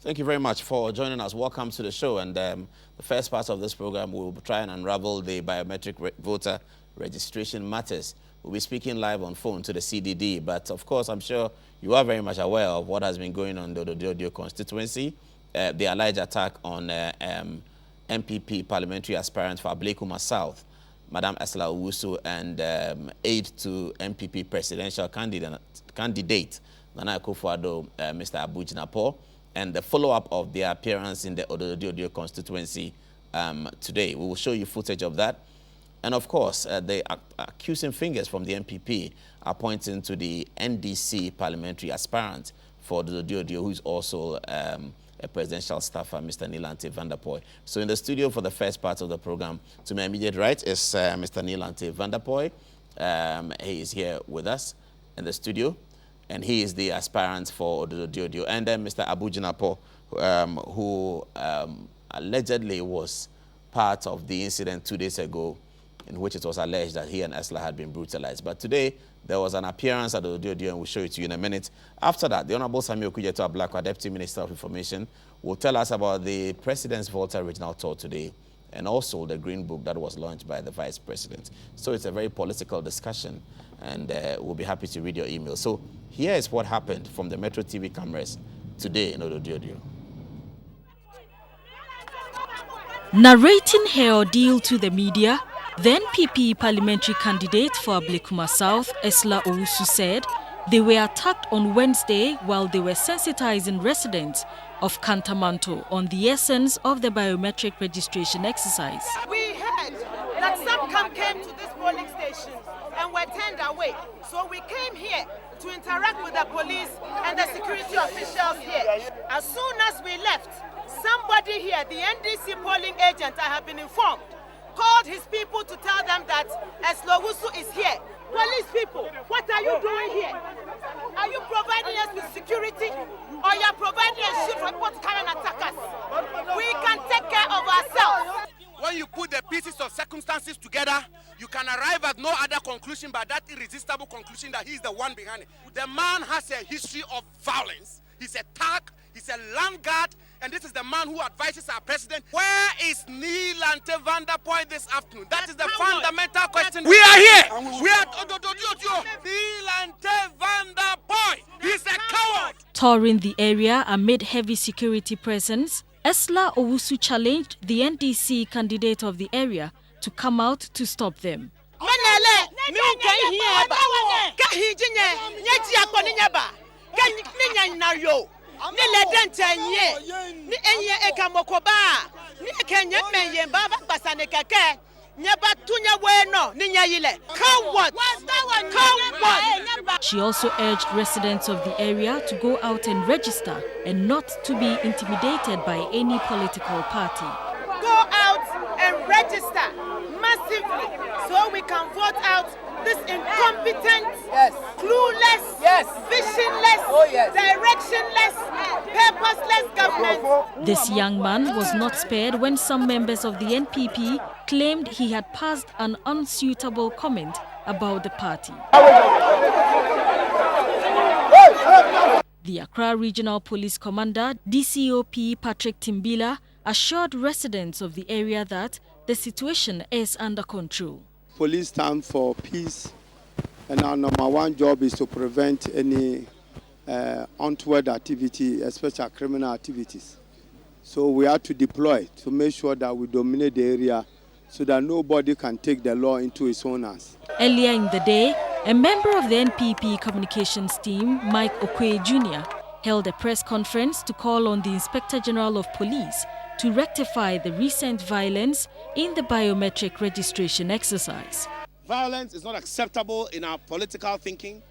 Thank you very much for joining us. Welcome to the show. And the first part of this program, we'll try and unravel the biometric voter registration matters. We'll be speaking live on phone to the CDD. But of course, I'm sure you are very much aware of what has been going on in the Odododiodoo constituency. The alleged attack on MPP parliamentary aspirant for Ablekuma South, Madam Esla Owusu, and aide to MPP presidential candidate Nana Akufo-Addo, Mr. Jinapor, and the follow-up of their appearance in the Odododiodoo constituency today. We will show you footage of that. And of course, the accusing fingers from the MPP are pointing to the NDC parliamentary aspirant for Odododiodoo, who is also a presidential staffer, Mr. Lamptey Vanderpuye. So in the studio for the first part of the program, to my immediate right is Mr. Lamptey Vanderpuye. He is here with us in the studio, and he is the aspirant for Odododiodoo. And then Mr. Jinapor, who allegedly was part of the incident 2 days ago in which it was alleged that he and Esla had been brutalized. But today, there was an appearance at Odododiodoo, and we'll show it to you in a minute. After that, the Honorable Samuel Kujeto Ablakwa, Deputy Minister of Information, will tell us about the President's Volta Regional Tour today, and also the Green Book that was launched by the Vice President. So it's a very political discussion, and we'll be happy to read your email. So here is what happened from the Metro TV cameras today in Odododiodoo. Narrating her ordeal to the media, then NPP parliamentary candidate for Ablekuma South, Esla Owusu, said they were attacked on Wednesday while they were sensitizing residents of Kantamanto on the essence of the biometric registration exercise. We heard that some came to this polling station and were turned away. So we came here to interact with the police and the security officials here. As soon as we left, somebody here, the NDC polling agent, I have been informed, called his people to tell them that Esla Owusu is here. Police people, what are you doing here? Are you providing us with security, or you are providing a shield for people to come and attack us? We can take care of ourselves. When you put the pieces of circumstances together, you can arrive at no other conclusion but that irresistible conclusion that he's the one behind it. The man has a history of violence. He's a thug, he's a land guard, and this is the man who advises our president. Where is Lamptey Vanderpuye this afternoon? That is the fundamental question. We are here. We are at Odododiodoo. Lamptey Vanderpuye. He's a coward. Touring the area amid heavy security presence, Esla Owusu challenged the NDC candidate of the area to come out to stop them. She also urged residents of the area to go out and register and not to be intimidated by any political party. Go out and register massively so we can vote out this incompetent, clueless, visionless, directionless, purposeless government. This young man was not spared when some members of the NPP claimed he had passed an unsuitable comment about the party. The Accra Regional Police Commander, DCOP Patrick Timbila, assured residents of the area that the situation is under control. Police stand for peace, and our number one job is to prevent any untoward activity, especially criminal activities. So we have to deploy to make sure that we dominate the area so that nobody can take the law into its own hands. Earlier in the day, a member of the NPP communications team, Mike Okwe Jr., held a press conference to call on the Inspector General of Police to rectify the recent violence in the biometric registration exercise. Violence is not acceptable in our political thinking.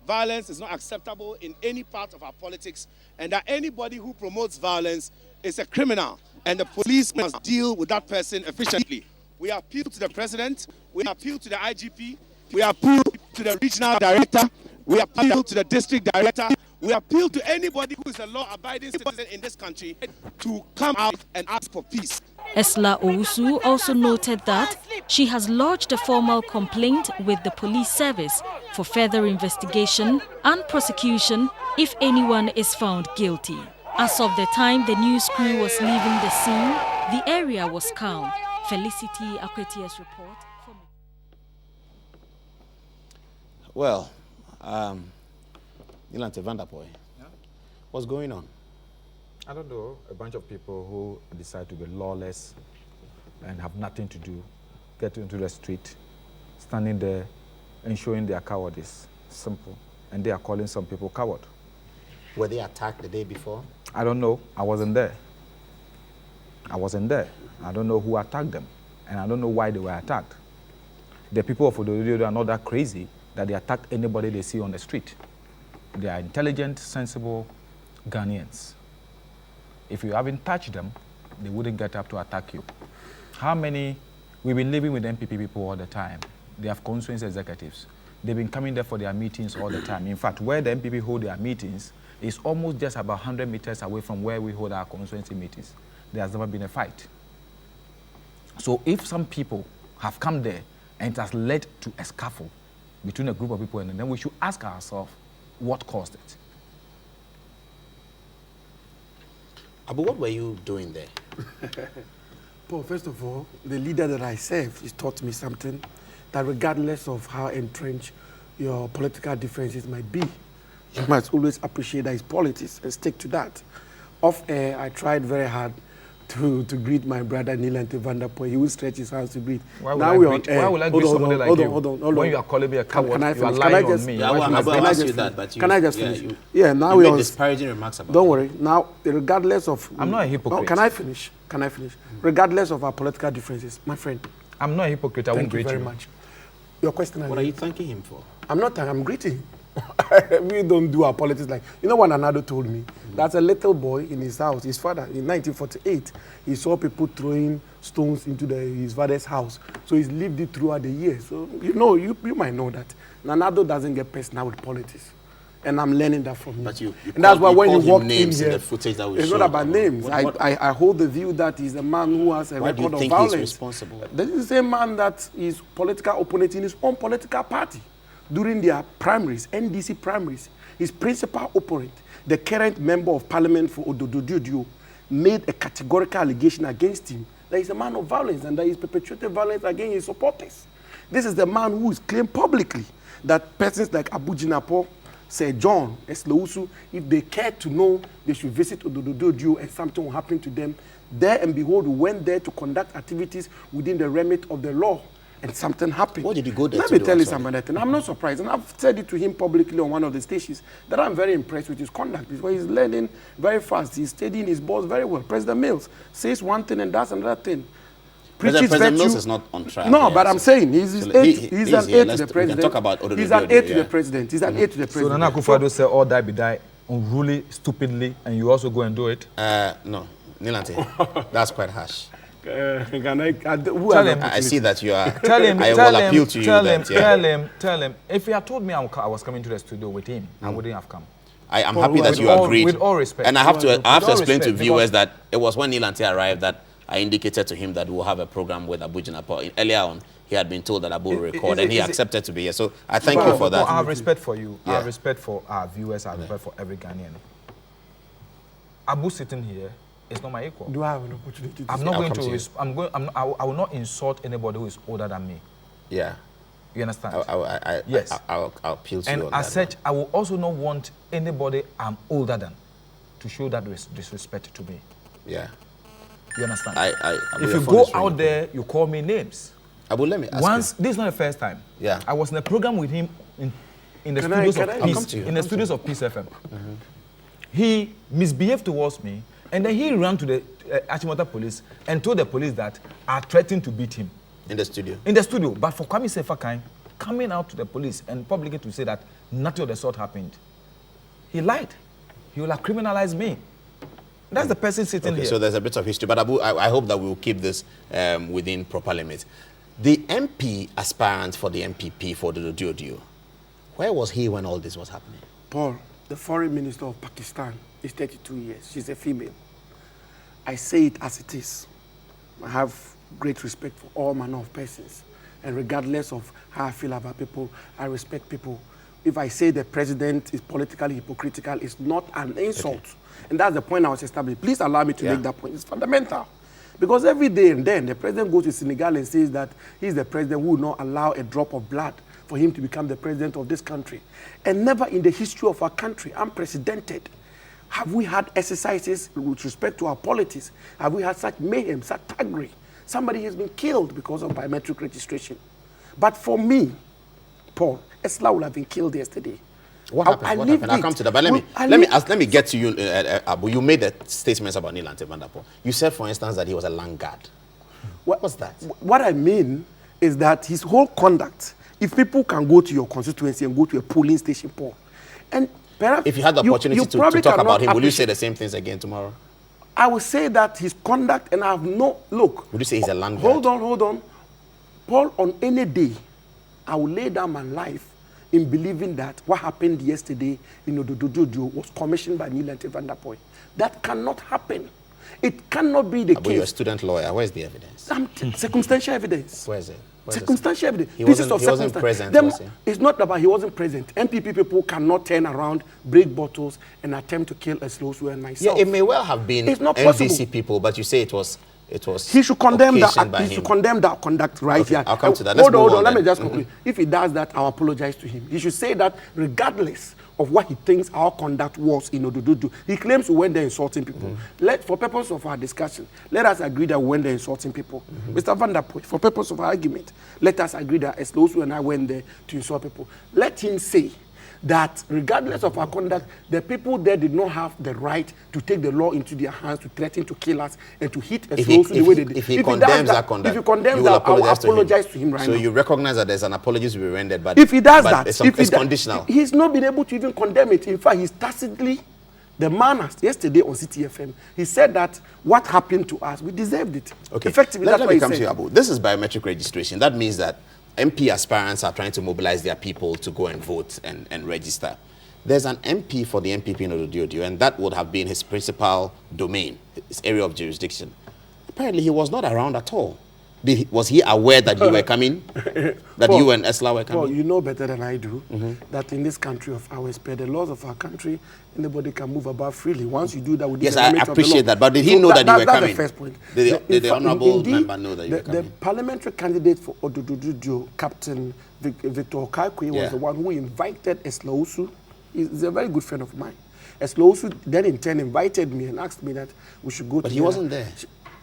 Violence is not acceptable in any part of our politics, and that anybody who promotes violence is a criminal, and the police must deal with that person efficiently. We appeal to the president, we appeal to the IGP, we appeal to the regional director, we appeal to the district director, we appeal to anybody who is a law-abiding citizen in this country to come out and ask for peace. Esla Owusu also noted that she has lodged a formal complaint with the police service for further investigation and prosecution if anyone is found guilty. As of the time the news crew was leaving the scene, the area was calm. Felicity Akwetia's report for me. Well, Vanderpuye, what's going on? I don't know. A bunch of people who decide to be lawless and have nothing to do, get into the street, standing there and showing their cowardice. Simple. And they are calling some people coward. Were they attacked the day before? I don't know. I wasn't there. I wasn't there. I don't know who attacked them. And I don't know why they were attacked. The people of Odododiodoo are not that crazy that they attack anybody they see on the street. They are intelligent, sensible Ghanaians. If you haven't touched them, they wouldn't get up to attack you. How many? We've been living with MPP people all the time. They have constituency executives. They've been coming there for their meetings all the time. In fact, where the MPP hold their meetings is almost just about 100 meters away from where we hold our constituency meetings. There has never been a fight. So if some people have come there and it has led to a scuffle between a group of people, and then we should ask ourselves what caused it. Abu, what were you doing there? Paul, first of all, the leader that I serve has taught me something, that regardless of how entrenched your political differences might be, you must always appreciate that it's politics and stick to that. Off air, I tried very hard to greet my brother Lamptey Vanderpuye. He would stretch his hands to greet. Why would I greet somebody like you? Hold on. When you are calling me a coward, you are lying on me. Yeah, I'll ask you that, but can I just finish? Now you made disparaging remarks about Don't worry. Now, regardless of... I'm not a hypocrite. No, can I finish? Regardless of our political differences, my friend. I'm not a hypocrite. I won't greet you. Thank you very much. Your question... What are you thanking him for? I'm greeting. We don't do our politics like... You know what Anado told me? That's a little boy in his house. His father, in 1948, he saw people throwing stones into his father's house. So he's lived it throughout the years. So, you might know that. Nanado doesn't get personal with politics. And I'm learning that from him. But you and that's why when you walk in names here, in the footage that we it's not about names. I hold the view that he's a man who has a record of violence. Why do you think he's responsible? This is the same man that is political opponent in his own political party. During their primaries, NDC primaries, his principal opponent, the current member of parliament for Odododiodoo, made a categorical allegation against him that he's a man of violence and that he's perpetrated violence against his supporters. This is the man who has claimed publicly that persons like Abu Jinapor, Sir John, Eslausu, if they care to know, they should visit Odododiodoo and something will happen to them. There and behold, we went there to conduct activities within the remit of the law. And something happened. What did you go there Let me tell you something. I'm not surprised. And I've said it to him publicly on one of the stations that I'm very impressed with his conduct because he's learning very fast. He's studying his boss very well. President Mills says one thing and does another thing. President Mills is not on trial. No, but I'm saying he's an aide to the president. We can talk about Odododiodoo. He's an aide to the president. He's an aide to the president. So Nana Akufo-Addo said all die be die unruly, stupidly, and you also go and do it? No. Lamptey, that's quite harsh. Tell him. I see that you are. Tell him. I will appeal to you. Tell him. If he had told me I was coming to the studio with him, I wouldn't have come. I am happy that you agreed. With all respect. And I have to explain to viewers that it was when Lamptey arrived that I indicated to him that we'll have a program with Abu Jinapor. Earlier on, he had been told that Abu will record, and he accepted to be here. So I thank you for that. I have respect for you. I have respect for our viewers. I have respect for every Ghanaian. Abu sitting here is not my equal. Do I have an opportunity to I'm not going to... I will not insult anybody who is older than me. Yeah. You understand? Yes. I'll appeal to you on that. And as such, I will also not want anybody I'm older than to show that disrespect to me. Yeah. You understand? If you go out there, you call me names. Abu, let me ask you. This is not the first time. Yeah. I was in a program with him in the studios of Peace FM. He misbehaved towards me, and then he ran to the Achimota police and told the police that I threatened to beat him. In the studio? In the studio. But for Kwame Sefakai coming out to the police and publicly to say that nothing of the sort happened, he lied. He will have criminalized me. That's the person sitting here. So there's a bit of history. But Abu, I hope that we'll keep this within proper limits. The MP aspirant for the MPP for the Odododiodoo, where was he when all this was happening? Paul, the foreign minister of Pakistan is 32 years. She's a female. I say it as it is. I have great respect for all manner of persons. And regardless of how I feel about people, I respect people if I say the president is politically hypocritical, it's not an insult. Okay. And that's the point I was establishing. Please allow me to make that point. It's fundamental. Because every day and then, the president goes to Senegal and says that he's the president who will not allow a drop of blood for him to become the president of this country. And never in the history of our country, unprecedented, have we had exercises with respect to our politics. Have we had such mayhem, such thuggery? Somebody has been killed because of biometric registration. But for me, Paul, Esla would have been killed yesterday. What happened? I'll come to that. But let me get to you, Abu. You made the statements about Lamptey Vanderpuye. You said, for instance, that he was a land guard. What was that? What I mean is that his whole conduct, if people can go to your constituency and go to a polling station, Paul, and perhaps if you had the opportunity to talk about him, will you say the same things again tomorrow? I will say that his conduct, and I have no look. Would you say he's a land guard? Hold on. Paul, on any day, I will lay down my life in believing that what happened yesterday in Odododiodoo was commissioned by Lamptey Vanderpuye. That cannot happen. It cannot be the case. But you're a student lawyer. Where's the evidence? Circumstantial evidence. Where is it? Circumstantial evidence. He wasn't present, was he? It's not about he wasn't present. MPP people cannot turn around, break bottles, and attempt to kill Eslosu and myself. Yeah, it may well have been NDC people, but you say it was. He should condemn that. He should condemn that conduct right here. I'll come to that. Hold on. Let me just conclude. If he does that, I'll apologize to him. He should say that regardless of what he thinks our conduct was in Odododiodoo. He claims we went there insulting people. For purpose of our discussion, let us agree that we went there insulting people. Mr. Vanderpuye, for purpose of our argument, let us agree that Eslosu and I went there to insult people. Let him say that regardless of our conduct, the people there did not have the right to take the law into their hands, to threaten to kill us, and to hit Eslosu the way they did. If he condemns that conduct, if he condemns that, I will apologize to him right now. So you recognize that there's an apology to be rendered, but if he does that, it's conditional. He's not been able to even condemn it. In fact, he's tacitly, the man has, yesterday on CTFM, he said that what happened to us, we deserved it. Okay. Effectively, that's what he said. To you, Abu. This is biometric registration. That means that MP aspirants are trying to mobilize their people to go and vote and register. There's an MP for the MPP in Odododiodoo, and that would have been his principal domain, his area of jurisdiction. Apparently, he was not around at all. Was he aware that you were coming? That Paul, you and Esla were coming? Paul, you know better than I do that in this country of ours, per the laws of our country, anybody can move about freely. Once you do that, yes, I appreciate that. But did he know that you were coming? That's the first point. Did the honourable member know that you were coming? The parliamentary candidate for Odododiodoo, Captain Victor Okaikwe, was the one who invited Eslosu. He's a very good friend of mine. Eslosu then in turn invited me and asked me that we should go to. But he wasn't there.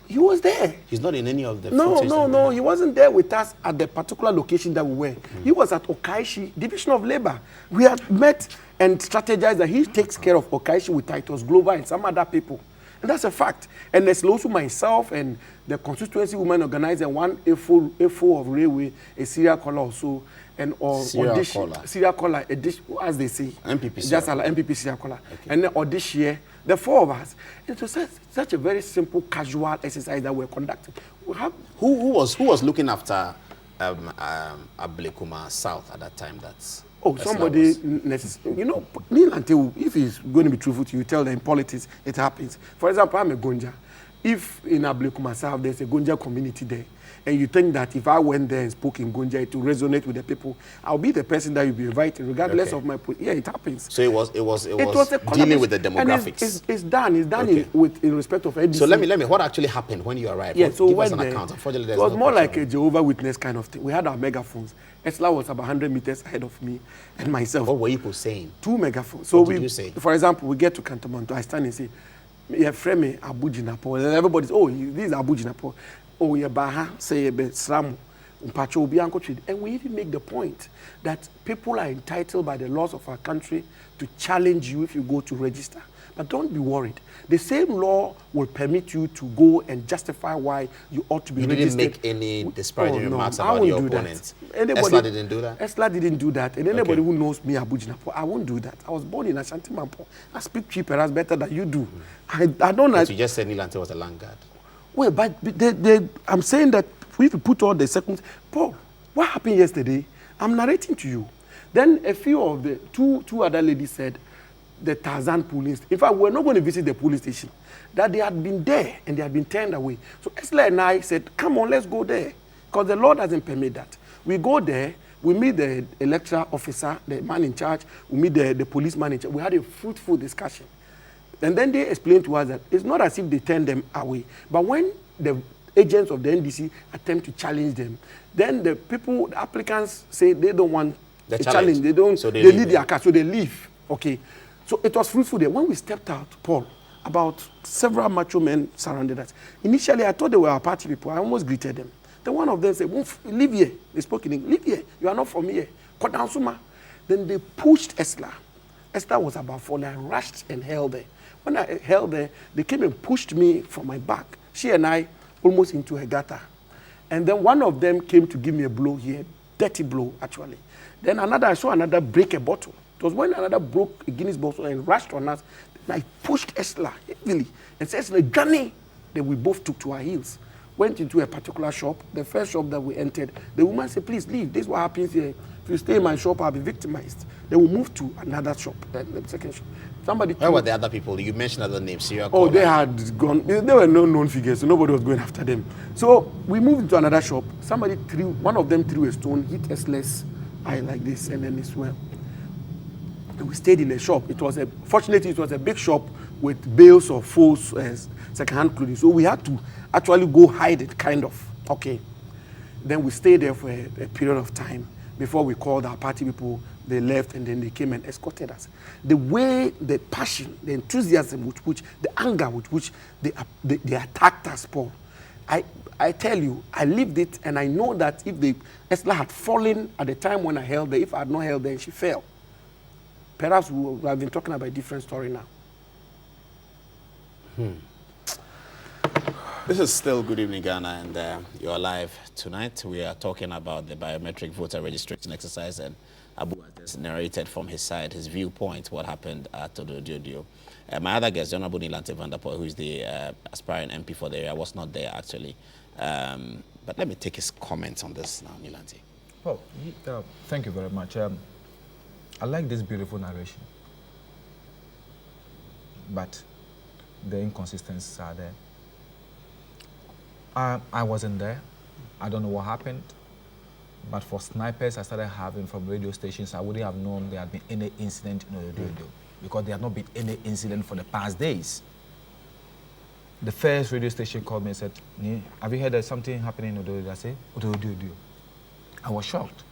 He was there. He's not in any of the No. He wasn't there with us at the particular location that we were. He was at Okaishi, Division of Labor. We had met and strategized that he takes care of Okaishi with Titus Glover and some other people. And that's a fact. And there's myself and the constituency women organized and one A4 of railway, a serial caller also, and serial caller, as they say. MPP. Just like MPP serial caller. Okay. And then this year, the four of us. It was such a very simple, casual exercise that we're conducting. Who was looking after Ablekuma South at that time? Somebody, you know, Lamptey, if he's going to be truthful to you, tell them in politics, it happens. For example, I'm a Gonja. If in Ablekuma South, there's a Gonja community there, and you think that if I went there and spoke in Gonja, it will resonate with the people, I'll be the person that you'll be inviting, regardless of my... Yeah, it happens. So it was dealing with the demographics. It's done in respect of NDC. So let me, what actually happened when you arrived? Yeah, so give when us an account. Unfortunately, it was more like a Jehovah Witness kind of thing. We had our megaphones. Esla was about 100 meters ahead of me and myself. What were you saying? 2 megaphones. So what did you say? For example, we get to Cantonment. I stand and say, "Yeah, frame me Abu Jinapor." And everybody's, "Oh, this is Abu Jinapor." "Oh, yeah, Baha say Sram." And we even make the point that people are entitled by the laws of our country to challenge you if you go to register. But don't be worried. The same law will permit you to go and justify why you ought to be registered. You didn't make any disparaging remarks about your opponents. Esla didn't do that? Esla didn't do that. And anybody who knows me, Abu Jinapor, I won't do that. I was born in Ashanti Mampo. I speak cheaper as better than you do. I don't know. You just said Lamptey was a land guard. Well, but I'm saying that if you put all the seconds... Paul, what happened yesterday? I'm narrating to you. Then a few of the two other ladies said, the Tarzan police. In fact, we're not going to visit the police station. That they had been there and they had been turned away. So Esla and I said, come on, let's go there. Because the law doesn't permit that. We go there, We meet the electoral officer, the man in charge. We meet the policeman in charge. We had a fruitful discussion. And then they explained to us that it's not as if they turned them away. But when the agents of the NDC attempt to challenge them, then the people, the applicants say they don't want the challenge. They don't, so they leave their car, so they leave. Okay. So it was fruitful there. When we stepped out, Paul, about several macho men surrounded us. Initially, I thought they were our party people. I almost greeted them. Then one of them said, leave here. They spoke in English. Leave here. You are not from here. Cut down, Suma. Then they pushed Esther. Esther was about falling. I rushed and held her. When I held her, they came and pushed me from my back. She and I almost into a gutter. And then one of them came to give me a blow here, dirty blow, actually. Then I saw another break a bottle. It was when another broke a Guinness bottle and rushed on us. Then I pushed Esther heavily and said, Esther, Johnny. Then we both took to our heels. Went into a particular shop. The first shop that we entered, the woman said, please leave. This is what happens here. If you stay in my shop, I'll be victimized. Then we moved to another shop, the second shop. Where were the other people? You mentioned other names. Oh, they had gone. They were no known figures, so nobody was going after them. So we moved into another shop. One of them threw a stone, hit Esther's eye like this, and then it swelled. And we stayed in the shop. Fortunately, it was a big shop with bales of false second-hand clothing. So we had to actually go hide it, kind of. Okay. Then we stayed there for a period of time before we called our party people. They left, and then they came and escorted us. The way, the passion, the enthusiasm with which, the anger with which they attacked us, Paul, I tell you, I lived it, and I know that if Esther had fallen at the time when I held her, if I had not held her and she fell, perhaps we would have been talking about a different story now. This is still Good Evening Ghana, and you're live tonight. We are talking about the biometric voter registration exercise, and Abu has just narrated from his side, his viewpoint, what happened at Odododiodoo. My other guest, John Lamptey Vanderpuye, who is the aspiring MP for the area, was not there actually. But let me take his comments on this now, Nilanti. Oh, thank you very much. I like this beautiful narration, but the inconsistencies are there. I wasn't there. I don't know what happened. But for snipers I started having from radio stations, I wouldn't have known there had been any incident in Odododiodoo because there had not been any incident for the past days. The first radio station called me and said, have you heard of something happening in Odododiodoo? I said, Odododiodoo. I was shocked.